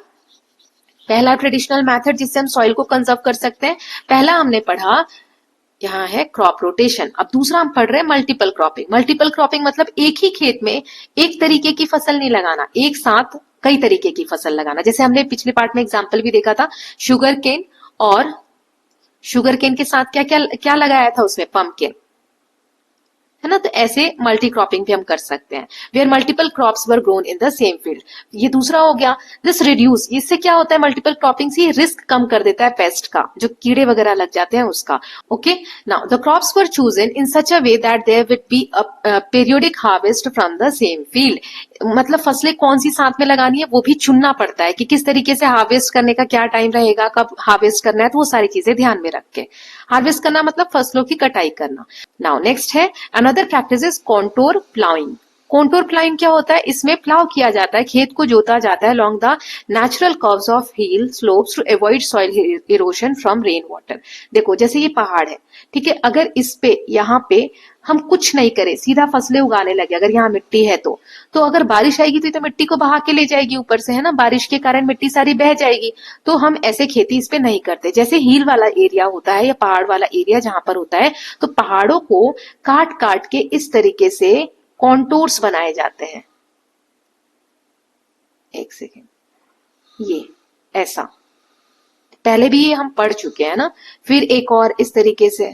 पहला ट्रेडिशनल मेथड जिससे हम सॉइल को कंजर्व कर सकते हैं, पहला हमने पढ़ा यहाँ है क्रॉप रोटेशन। अब दूसरा हम पढ़ रहे हैं मल्टीपल क्रॉपिंग। मल्टीपल क्रॉपिंग मतलब एक ही खेत में एक तरीके की फसल नहीं लगाना, एक साथ कई तरीके की फसल लगाना। जैसे हमने पिछले पार्ट में एग्जाम्पल भी देखा था, शुगर केन, और शुगर केन के साथ क्या क्या क्या लगाया था उसमें, पम्पकिन, है ना। तो ऐसे मल्टी क्रॉपिंग भी हम कर सकते हैं, where multiple crops were grown in the same field. ये दूसरा हो गया। दिस रिड्यूस, इससे क्या होता है मल्टीपल क्रॉपिंग से, रिस्क कम कर देता है पेस्ट का, जो कीड़े वगैरह लग जाते हैं उसका। Okay, now the crops were chosen in such a way that there will be a periodic harvest from the same field. मतलब फसलें कौन सी साथ में लगानी है वो भी चुनना पड़ता है कि किस तरीके से हार्वेस्ट करने का क्या टाइम रहेगा, कब हार्वेस्ट करना है, तो वो सारी चीजें ध्यान में रख के हार्वेस्ट करना, मतलब फसलों की कटाई करना। नाउ नेक्स्ट है another practice is contour ploughing. Contour ploughing क्या होता है, इसमें प्लाउ किया जाता है, खेत को जोता जाता है along the natural curves of hill slopes to avoid soil erosion from rain water. देखो जैसे ये पहाड़ है, ठीक है, अगर इस पे यहाँ पे हम कुछ नहीं करें, सीधा फसलें उगाने लगे, अगर यहाँ मिट्टी है तो अगर बारिश आएगी तो ये तो मिट्टी को बहा के ले जाएगी ऊपर से, है ना, बारिश के कारण मिट्टी सारी बह जाएगी। तो हम ऐसे खेती इस पे नहीं करते। जैसे हिल वाला एरिया होता है या पहाड़ वाला एरिया जहां पर होता है, तो पहाड़ों को काट काट के इस तरीके से कॉन्टोर्स बनाए जाते हैं। एक सेकेंड, ये ऐसा पहले भी ये हम पढ़ चुके हैं ना। फिर एक और इस तरीके से,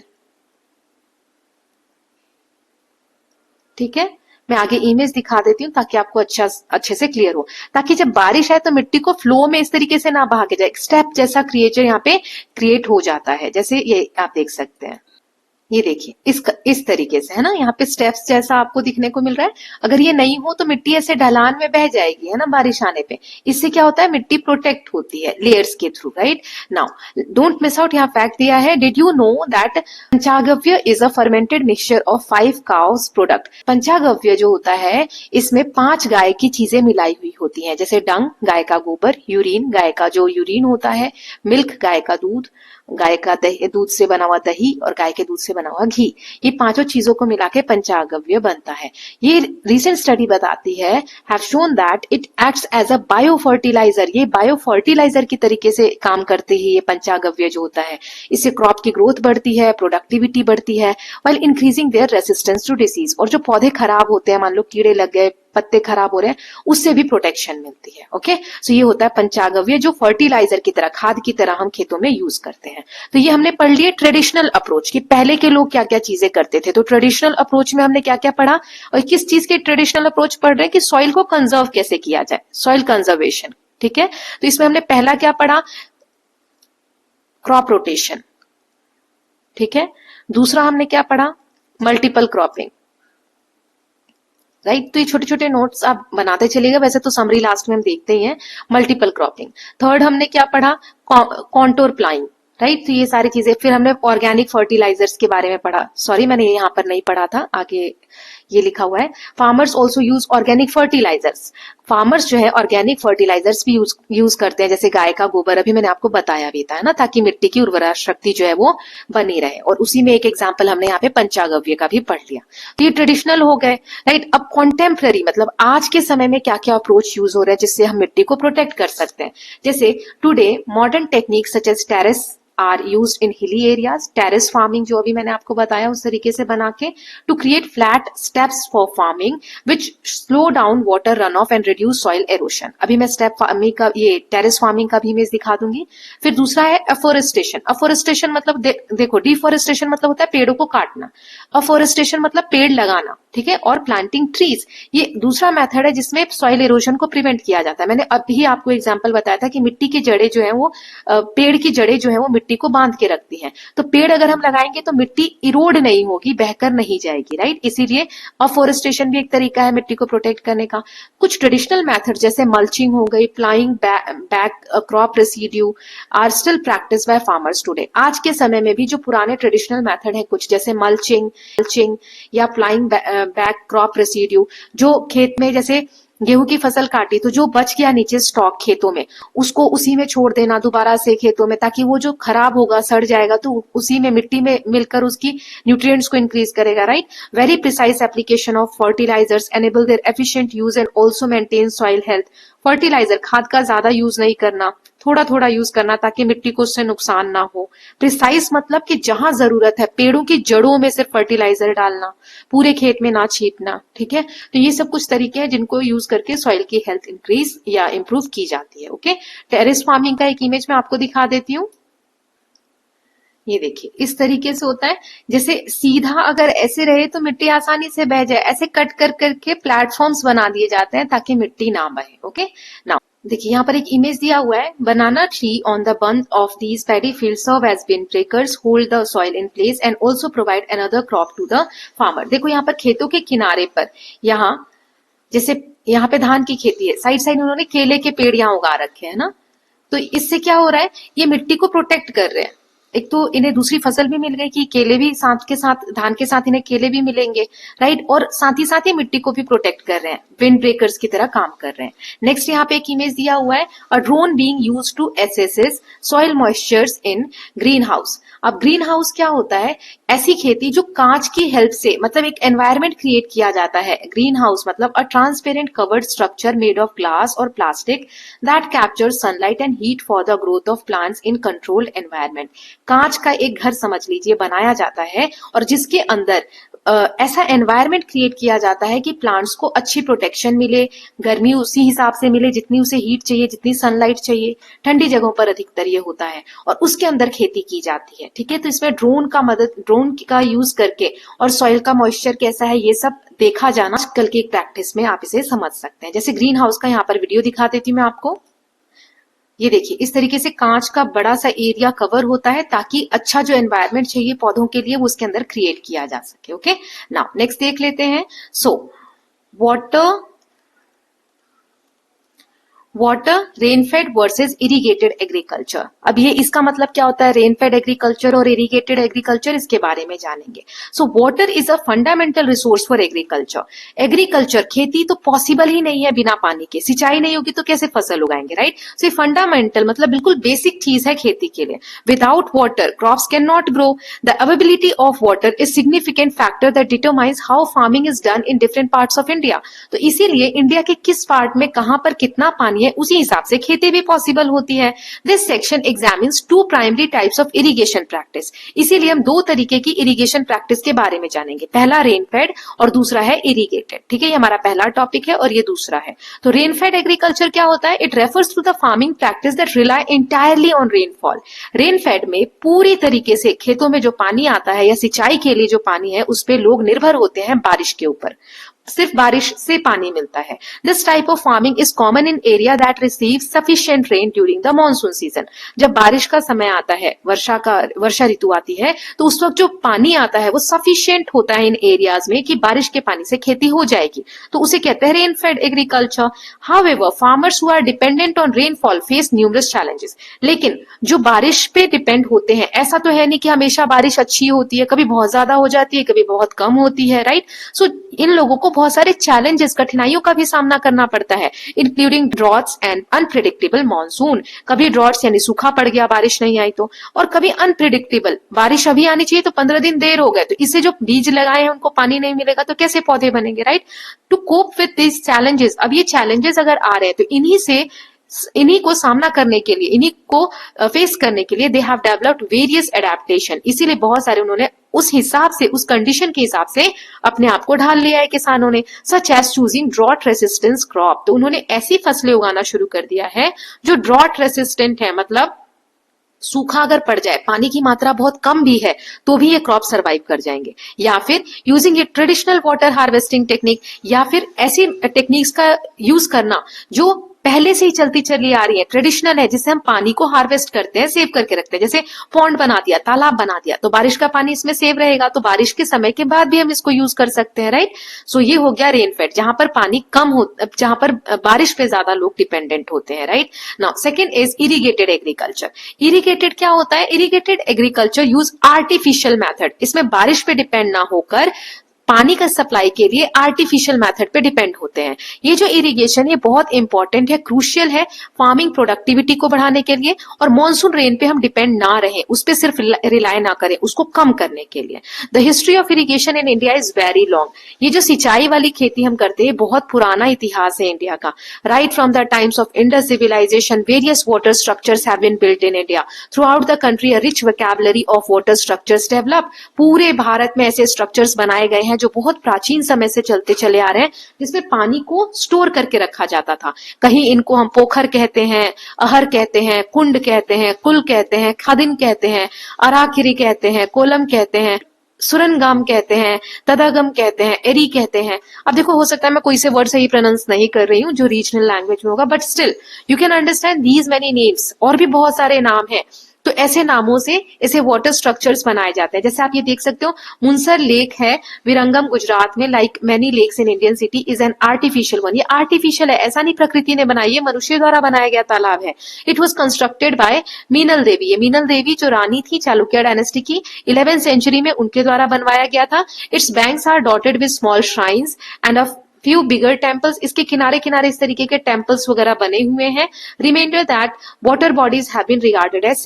ठीक है, मैं आगे इमेज दिखा देती हूँ ताकि आपको अच्छे से क्लियर हो, ताकि जब बारिश आए तो मिट्टी को फ्लो में इस तरीके से ना बहा के जाए। स्टेप जैसा क्रिएचर यहाँ पे क्रिएट हो जाता है, जैसे ये आप देख सकते हैं, ये देखिए इस तरीके से, है ना, यहाँ पे स्टेप्स जैसा आपको दिखने को मिल रहा है। अगर ये नहीं हो तो मिट्टी ऐसे ढलान में बह जाएगी, है ना, बारिश आने पे। इससे क्या होता है, मिट्टी प्रोटेक्ट होती है लेयर्स के थ्रू, right. Now don't miss out, यहाँ फैक्ट दिया है, did you know that panchagavya is a fermented mixture of 5 cows product. Panchagavya जो होता है इसमें 5 गाय की चीजें मिलाई हुई होती हैं, जैसे डंग गाय का गोबर, यूरिन गाय का जो यूरिन होता है, मिल्क गाय का दूध, गाय का दूध से बना हुआ दही, और गाय के दूध से बना हुआ घी। ये पांचों चीजों को मिला के पंचागव्य बनता है। ये रिसेंट स्टडी बताती है, have shown that it acts as a bio fertiliser. ये बायो फर्टिलाइजर की तरीके से काम करते हैं ये पंचागव्य जो होता है। इससे क्रॉप की ग्रोथ बढ़ती है, प्रोडक्टिविटी बढ़ती है, while increasing their resistance to disease. और जो पौधे खराब होते हैं, मान लो कीड़े लग गए, पत्ते खराब हो रहे हैं, उससे भी प्रोटेक्शन मिलती है। ओके, सो ये होता है पंचागव्य, जो फर्टिलाइजर की तरह, खाद की तरह हम खेतों में यूज करते हैं। तो ये हमने पढ़ लिया ट्रेडिशनल अप्रोच कि पहले के लोग क्या क्या चीजें करते थे। तो ट्रेडिशनल अप्रोच में हमने क्या क्या पढ़ा, और किस चीज के ट्रेडिशनल अप्रोच पढ़ रहे हैं कि सॉइल को कंजर्व कैसे किया जाए, सॉइल कंजर्वेशन, ठीक है। तो इसमें हमने पहला क्या पढ़ा, क्रॉप रोटेशन, ठीक है। दूसरा हमने क्या पढ़ा, मल्टीपल क्रॉपिंग, राइट। तो ये छोटे छोटे नोट्स आप बनाते चलिएगा, वैसे तो समरी लास्ट में हम देखते ही हैं। Multiple cropping. थर्ड हमने क्या पढ़ा, कॉन्टोर प्लाइंग, राइट। तो ये सारी चीजें। फिर हमने ऑर्गेनिक फर्टिलाइजर्स के बारे में पढ़ा, सॉरी मैंने ये यहाँ पर नहीं पढ़ा था, आगे ये लिखा हुआ है। Farmers also use organic fertilisers. Farmers जो है ऑर्गेनिक फर्टिलाइजर्स भी यूज करते हैं, जैसे गाय का गोबर, अभी मैंने आपको बताया भी था, है ना, ताकि मिट्टी की उर्वरा शक्ति जो है वो बनी रहे। और उसी में एक एग्जाम्पल हमने यहाँ पे पंचागव्य का भी पढ़ लिया। तो ये ट्रेडिशनल हो गए, राइट। अब कॉन्टेम्पररी मतलब आज के समय में क्या क्या अप्रोच यूज हो रहा है जिससे हम मिट्टी को प्रोटेक्ट कर सकते हैं। जैसे today modern technique such as terrace are used in hilly areas. Terrace farming जो अभी मैंने आपको बताया उस तरीके से बना के, to create flat steps for farming which slow down water run off and reduce soil erosion. अभी मैं स्टेप फार्मिंग का, ये टेरेस फार्मिंग का भी इमेज दिखा दूंगी। फिर दूसरा है अफोरेस्टेशन। अफोरेस्टेशन मतलब देखो, डिफोरेस्टेशन मतलब होता है पेड़ों को काटना, अफोरेस्टेशन मतलब पेड़ लगाना, ठीक है। और प्लांटिंग ट्रीज, ये दूसरा मेथड है जिसमें सॉइल एरोशन को प्रिवेंट किया जाता है। मैंने अभी आपको एग्जांपल बताया था कि मिट्टी की जड़ें जो है वो, पेड़ की जड़ें जो है वो मिट्टी मिट्टी को बांध के रखती हैं। तो पेड़ अगर हम लगाएंगे तो मिट्टी इरोड नहीं होगी, बहकर नहीं जाएगी, राइट। इसीलिए अफोरेस्टेशन भी एक तरीका है मिट्टी को प्रोटेक्ट करने का। कुछ ट्रेडिशनल मेथड जैसे मल्चिंग हो गई, ploughing back crop residue are still practice by farmers today. आज के समय में भी जो पुराने ट्रेडिशनल मेथड है कुछ, जैसे मल्चिंग या प्लाइंग बैक क्रॉप रेसिड्यू, जो खेत में जैसे गेहूं की फसल काटी तो जो बच गया नीचे स्टॉक खेतों में, उसको उसी में छोड़ देना दोबारा से खेतों में, ताकि वो जो खराब होगा, सड़ जाएगा, तो उसी में मिट्टी में मिलकर उसकी न्यूट्रिएंट्स को इंक्रीज करेगा, right. Very precise application of fertilisers enable their efficient use and also maintain soil health. Fertiliser, खाद का ज्यादा यूज नहीं करना, थोड़ा थोड़ा यूज करना ताकि मिट्टी को उससे नुकसान ना हो। प्रिसाइज मतलब कि जहां जरूरत है पेड़ों की जड़ों में सिर्फ फर्टिलाइजर डालना, पूरे खेत में ना छींटना, ठीक है। तो ये सब कुछ तरीके हैं जिनको यूज करके सॉइल की हेल्थ इंक्रीज या इंप्रूव की जाती है। ओके, टेरेस फार्मिंग का एक इमेज मैं आपको दिखा देती हूँ। ये देखिए इस तरीके से होता है, जैसे सीधा अगर ऐसे रहे तो मिट्टी आसानी से बह जाए, ऐसे कट कर करके प्लेटफॉर्म्स बना दिए जाते हैं ताकि मिट्टी ना बहे। ओके, नाउ देखिए यहाँ पर एक इमेज दिया हुआ है, banana tree on the bunch of these paddy field serve as wind breakers, hold the soil in place and also provide another crop to the farmer. देखो यहाँ पर खेतों के किनारे पर, यहाँ जैसे यहाँ पे धान की खेती है, साइड साइड उन्होंने केले के पेड़ यहाँ उगा रखे हैं ना, तो इससे क्या हो रहा है, ये मिट्टी को प्रोटेक्ट कर रहे हैं। एक तो इन्हें दूसरी फसल भी मिल गई कि केले भी साथ के साथ, धान के साथ इन्हें केले भी मिलेंगे, राइट, और साथ ही मिट्टी को भी प्रोटेक्ट कर रहे हैं, विंड ब्रेकर्स की तरह काम कर रहे हैं। नेक्स्ट यहाँ पे एक इमेज दिया हुआ है, a drone being used to assess soil moistures in green house. अब ग्रीन हाउस क्या होता है, ऐसी खेती जो कांच की हेल्प से, मतलब एक एनवायरमेंट क्रिएट किया जाता है। ग्रीन हाउस मतलब a transparent covered structure made of glass or plastic that capture sunlight and heat for the growth of plants in controlled environment. कांच का एक घर समझ लीजिए बनाया जाता है, और जिसके अंदर ऐसा एनवायरमेंट क्रिएट किया जाता है कि प्लांट्स को अच्छी प्रोटेक्शन मिले, गर्मी उसी हिसाब से मिले जितनी उसे हीट चाहिए, जितनी सनलाइट चाहिए। ठंडी जगहों पर अधिकतर ये होता है और उसके अंदर खेती की जाती है, ठीक है। तो इसमें ड्रोन का यूज करके और सॉइल का मॉइस्चर कैसा है ये सब देखा जाना आजकल की प्रैक्टिस में आप इसे समझ सकते हैं। जैसे ग्रीन हाउस का यहाँ पर वीडियो दिखा देती हूँ मैं आपको। ये देखिए इस तरीके से कांच का बड़ा सा एरिया कवर होता है ताकि अच्छा जो एनवायरनमेंट चाहिए पौधों के लिए वो उसके अंदर क्रिएट किया जा सके। ओके, नाउ नेक्स्ट देख लेते हैं। Water rainfed versus irrigated agriculture. अब ये इसका मतलब क्या होता है, रेनफेड एग्रीकल्चर और इरिगेटेड एग्रीकल्चर, इसके बारे में जानेंगे। So water is a fundamental resource for agriculture. Agriculture, खेती तो पॉसिबल ही नहीं है बिना पानी के, सिंचाई नहीं होगी तो कैसे फसल उगाएंगे, राइट। सो ये फंडामेंटल मतलब बिल्कुल बेसिक चीज है खेती के लिए। Without water crops can not grow. The availability of water is significant factor that determines how farming is done in different parts of India. तो इसीलिए इंडिया के किस पार्ट में कहां पर कितना पानी है उसी हिसाब से खेती भी पॉसिबल होती है। This section examines two primary types of irrigation practice. इसीलिए हम दो तरीके की इरिगेशन प्रैक्टिस के बारे में जानेंगे, पहला रेनफेड और दूसरा है इरिगेटेड, ठीक है। ये हमारा पहला टॉपिक है और ये दूसरा है। तो रेनफेड एग्रीकल्चर क्या होता है, it refers to the farming practice that rely entirely on rainfall. Rainfed में पूरी तरीके से खेतों में जो पानी आता है या सिंचाई के लिए जो पानी है उस पे लोग निर्भर होते हैं बारिश के ऊपर, सिर्फ बारिश से पानी मिलता है। This type of farming is common in area that receive sufficient rain during the monsoon season. जब बारिश का समय आता है, वर्षा ऋतु आती है, तो उस वक्त जो पानी आता है वो सफिशिएंट होता है इन एरियाज में कि बारिश के पानी से खेती हो जाएगी, तो उसे कहते हैं rain fed agriculture. However farmers who are dependent on rainfall face numerous challenges. लेकिन जो बारिश पे डिपेंड होते हैं, ऐसा तो है नहीं कि हमेशा बारिश अच्छी होती है, कभी बहुत ज्यादा हो जाती है, कभी बहुत कम होती है, राइट। सो इन लोगों को बहुत सारे चैलेंजेस, कठिनाइयों का भी सामना करना पड़ता है, including droughts and unpredictable monsoon. कभी ड्रॉट्स यानी सूखा पड़ गया, बारिश नहीं आई तो, और कभी अनप्रिडिक्टेबल, बारिश अभी आनी चाहिए तो 15 दिन देर हो गए, तो इससे जो बीज लगाए हैं उनको पानी नहीं मिलेगा तो कैसे पौधे बनेंगे, right. To cope with this challenges, अब ये चैलेंजेस अगर आ रहे हैं तो इन्हीं को सामना करने के लिए, इन्हीं को फेस करने के लिए they have developed various adaptation. इसीलिए बहुत सारे उन्होंने उस हिसाब से, उस कंडीशन के हिसाब से अपने आप को ढाल लिया है किसानों ने। Such as choosing drought resistance crop, तो उन्होंने ऐसी फसलें उगाना शुरू कर दिया है जो ड्रॉट रेसिस्टेंट है, मतलब सूखा अगर पड़ जाए, पानी की मात्रा बहुत कम भी है तो भी ये क्रॉप सरवाइव कर जाएंगे। या फिर यूजिंग ए ट्रेडिशनल वाटर हार्वेस्टिंग टेक्निक, या फिर ऐसी टेक्निक्स का यूज करना जो पहले से ही चलती चली आ रही है, ट्रेडिशनल है, जिससे हम पानी को हार्वेस्ट करते हैं, सेव करके रखते हैं। जैसे पॉन्ड बना दिया, तालाब बना दिया, तो बारिश का पानी इसमें सेव रहेगा, तो बारिश के समय के बाद भी हम इसको यूज कर सकते हैं, राइट। सो ये हो गया रेनफेड, जहां पर पानी कम हो, जहां पर बारिश पे ज्यादा लोग डिपेंडेंट होते हैं, right. Now second is irrigated agriculture. Irrigated क्या होता है? Irrigated agriculture use artificial method, इसमें बारिश पे डिपेंड ना होकर पानी का सप्लाई के लिए आर्टिफिशियल मेथड पे डिपेंड होते हैं। ये जो इरिगेशन है बहुत इंपॉर्टेंट है, क्रूशियल है फार्मिंग प्रोडक्टिविटी को बढ़ाने के लिए, और मॉनसून रेन पे हम डिपेंड ना रहे, उस पे सिर्फ रिलाय ना करें, उसको कम करने के लिए। The history of irrigation in India is very long. ये जो सिंचाई वाली खेती हम करते हैं बहुत पुराना इतिहास है इंडिया का। Right from the times of Indus civilization various water structures have been built in India. Throughout the country a rich vocabulary of water structures develop. पूरे भारत में ऐसे स्ट्रक्चर्स बनाए गए हैं जो बहुत प्राचीन समय से चलते चले आ रहे हैं, जिसमें पानी को स्टोर करके रखा जाता था। कहीं इनको हम पोखर कहते हैं, अहर कहते हैं, कुंड कहते हैं, कुल कहते हैं, खादिन कहते हैं, अराखिरी कहते हैं, कोलम कहते हैं, सुरनगाम कहते हैं, तदागम कहते हैं, एरी कहते हैं। अब देखो, हो सकता है मैं कोई से वर्ड सही प्रोनाउंस नहीं कर रही हूँ जो रीजनल लैंग्वेज में होगा, but still you can understand these many names. और भी बहुत सारे नाम हैं, तो ऐसे नामों से ऐसे वाटर स्ट्रक्चर्स बनाए जाते हैं। जैसे आप ये देख सकते हो, मुनसर लेक है विरंगम गुजरात में, like many lakes in Indian city is an artificial one. ये आर्टिफिशियल है, ऐसा नहीं प्रकृति ने बनाई है, मनुष्य द्वारा बनाया गया तालाब है। It was constructed by Meenal Devi. ये मीनल देवी जो रानी थी चालुक्य डायनेस्टी की, 11th सेंचुरी में उनके द्वारा बनवाया गया था। Its banks are dotted with small shrines and a few bigger temples. इसके किनारे किनारे इस तरीके के टेम्पल्स वगैरह बने हुए हैं। Reminder that water bodies have been regarded as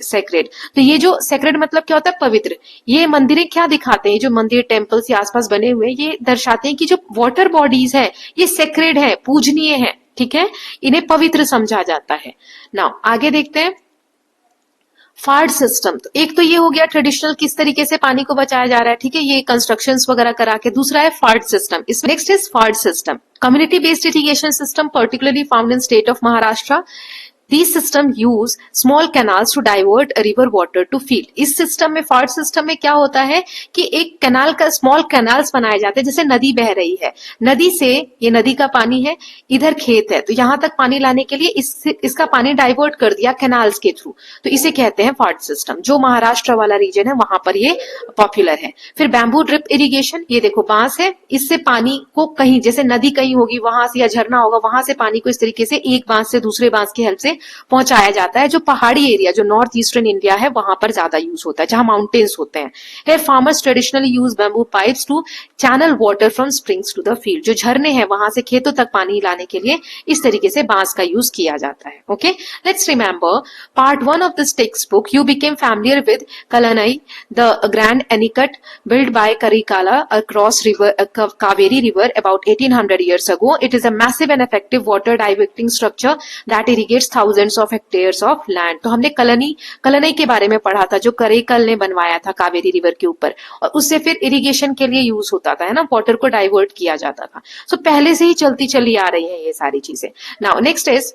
sacred. तो ये जो सेक्रेड मतलब क्या होता है? पवित्र। ये मंदिरें क्या दिखाते हैं? जो मंदिर टेम्पल्स या आसपास बने हुए हैं, ये दर्शाते हैं कि जो वाटर बॉडीज है ये सेक्रेड है, पूजनीय है, ठीक है, इन्हें पवित्र समझा जाता है। नाउ आगे देखते हैं फार्ड सिस्टम। तो एक तो ये हो गया ट्रेडिशनल, किस तरीके से पानी को बचाया जा रहा है, ठीक है, ये कंस्ट्रक्शंस वगैरह करा के। दूसरा है फार्ड सिस्टम। इसमें next is phad system, community based irrigation system particularly found in state of Maharashtra. These system use small canals to divert river water to field। इस सिस्टम में, फार्ड सिस्टम में क्या होता है कि एक कैनाल का, स्मॉल कैनाल्स बनाए जाते हैं। जैसे नदी बह रही है, नदी से, ये नदी का पानी है, इधर खेत है, तो यहां तक पानी लाने के लिए इसका पानी डाइवर्ट कर दिया कैनाल्स के थ्रू, तो इसे कहते हैं फार्ड सिस्टम। जो महाराष्ट्र वाला रीजन है वहां पर ये पॉपुलर है। फिर बैम्बू ड्रिप इरिगेशन, ये देखो बांस है, इससे पानी को कहीं, जैसे नदी कहीं होगी वहां से, या झरना होगा वहां से पानी को इस तरीके से एक बांस से दूसरे बांस की हेल्प से पहुंचाया जाता है। जो पहाड़ी एरिया, जो नॉर्थ ईस्टर्न इंडिया है, वहां पर ज्यादा यूज होता है, जहां माउंटेन्स होते हैं। Here farmers traditionally use bamboo pipes to channel water from springs to the field। जो झरने हैं वहां से खेतों तक पानी लाने के लिए इस तरीके से बांस का यूज किया जाता है। Okay, let's remember part 1 of this textbook. You became familiar with Kallanai, the grand anicut built by Karikala across Kaveri River about 1800 years ago. It is a massive and effective water diverting structure that irrigates thousands of hectares of land। तो हमने कलनई के बारे में पढ़ा था, जो करेकल ने बनवाया था कावेरी रिवर के ऊपर, और उससे फिर इरिगेशन के लिए यूज होता था, है ना, वाटर को डाइवर्ट किया जाता था। सो पहले से ही चलती चली आ रही है ये सारी चीजें। Now next is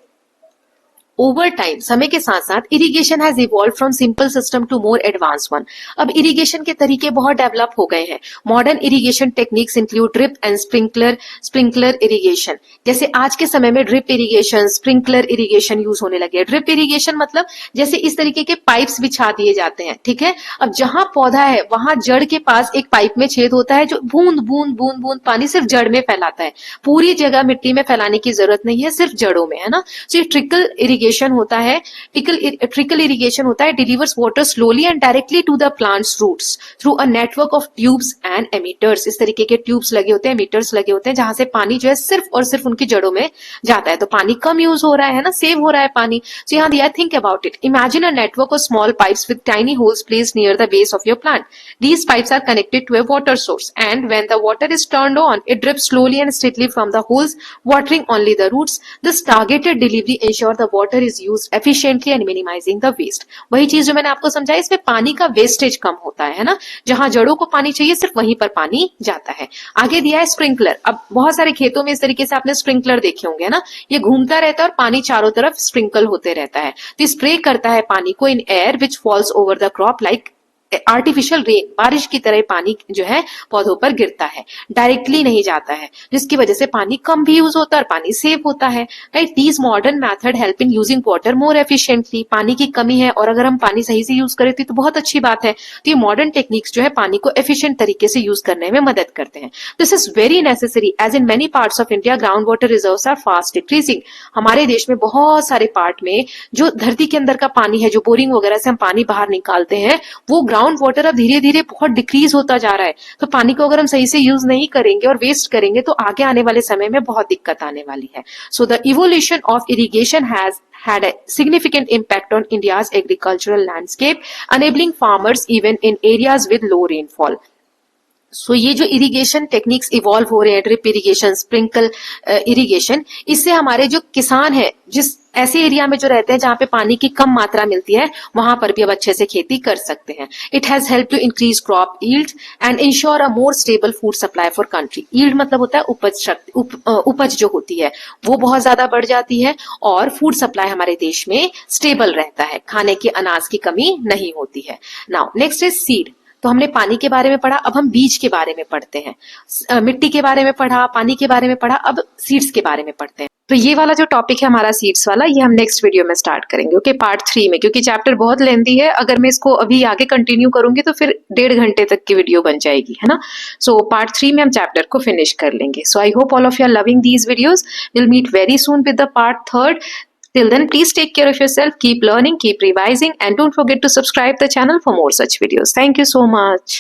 over time, समय के साथ साथ irrigation has evolve from simple system to more advance one. अब इरिगेशन के तरीके बहुत डेवलप हो गए हैं। Modern irrigation techniques include drip and sprinkler irrigation. जैसे आज के समय में drip irrigation, sprinkler irrigation use होने लगे। ड्रिप इरिगेशन मतलब जैसे इस तरीके के पाइप्स बिछा दिए जाते हैं, ठीक है। अब जहां पौधा है वहां जड़ के पास एक पाइप में छेद होता है, जो बूंद बूंद बूंद बूंद पानी सिर्फ जड़ में फैलाता है। पूरी जगह मिट्टी में फैलाने की जरूरत नहीं है, सिर्फ जड़ों में, है ना। तो ये ट्रिकल इरिगेशन होता है, ट्रिकल इरिगेशन होता है, delivers water slowly and directly to the plants roots through a network of tubes and emitters. इस तरीके के ट्यूब्स लगे होते हैं, एमीटर्स लगे होते हैं, जहां से पानी जो है सिर्फ और सिर्फ उनकी जड़ों में जाता है। तो पानी कम यूज हो रहा है ना, सेव हो रहा है पानी। तो यहाँ दिया, think about it, imagine a network of small pipes with tiny holes placed near the base of your plant. These pipes are connected to a water source, and when the water is turned on, it drips slowly and steadily from the holes, watering only the roots. This targeted delivery ensures the water is used efficiently and minimizing the waste। वही चीज जो मैंने आपको समझाई, इसमें पानी का wastage कम होता है ना। जहां जड़ों को पानी चाहिए सिर्फ वहीं पर पानी जाता है। आगे दिया है स्प्रिंकलर। अब बहुत सारे खेतों में इस तरीके से आपने स्प्रिंकलर देखे होंगे ना, ये घूमता रहता है और पानी चारों तरफ स्प्रिंकल होते रहता है। तो स्प्रे करता है पानी को in air which falls over the crop like artificial rain, बारिश की तरह पानी जो है पौधों पर गिरता है, डायरेक्टली नहीं जाता है, जिसकी वजह से पानी कम भी यूज होता है और पानी सेव होता है, right. These modern method help in using water more efficiently. पानी की कमी है और अगर हम पानी सही से यूज करें तो बहुत अच्छी बात है। तो ये मॉडर्न टेक्निक्स जो है पानी को एफिशिएंट तरीके से यूज करने में मदद करते हैं। This is very necessary as in many parts of India ground water reserves are fast decreasing. हमारे देश में बहुत सारे पार्ट में जो धरती के अंदर का पानी है, जो बोरिंग वगैरह से हम पानी बाहर निकालते हैं, वो ग्राउंड वाटर अब धीरे धीरे बहुत डिक्रीज होता जा रहा है। तो पानी को अगर हम सही से यूज नहीं करेंगे और वेस्ट करेंगे तो आगे आने वाले समय में बहुत दिक्कत आने वाली है। So the evolution of irrigation has had a significant impact on India's agricultural landscape, enabling farmers even in areas with low rainfall. सो ये जो इरिगेशन टेक्निक्स इवॉल्व हो रहे हैं, ड्रिप इरिगेशन, स्प्रिंकल इरिगेशन, इससे हमारे जो किसान है, जिस ऐसे एरिया में जो रहते हैं जहां पे पानी की कम मात्रा मिलती है, वहां पर भी अब अच्छे से खेती कर सकते हैं। It has help to increase crop yield and ensure a more stable food supply for country. Yield मतलब होता है उपज शक्ति, उपज जो होती है वो बहुत ज्यादा बढ़ जाती है और फूड सप्लाई हमारे देश में स्टेबल रहता है, खाने के अनाज की कमी नहीं होती है। Now next is seed. तो हमने पानी के बारे में पढ़ा, अब हम बीज के बारे में पढ़ते हैं। मिट्टी के बारे में पढ़ा, पानी के बारे में पढ़ा, अब सीड्स के बारे में पढ़ते हैं। तो ये वाला जो टॉपिक है हमारा सीड्स वाला, ये हम नेक्स्ट वीडियो में स्टार्ट करेंगे, ओके, पार्ट 3 में, क्योंकि चैप्टर बहुत लेंथी है। अगर मैं इसको अभी आगे कंटिन्यू करूंगी तो फिर 1.5 घंटे तक की वीडियो बन जाएगी, है ना। सो पार्ट 3 में हम चैप्टर को फिनिश कर लेंगे। So I hope all of you are loving these videos. Will meet very soon with the part 3rd. Till then, please take care of yourself, keep learning, keep revising, and don't forget to subscribe the channel for more such videos. Thank you so much.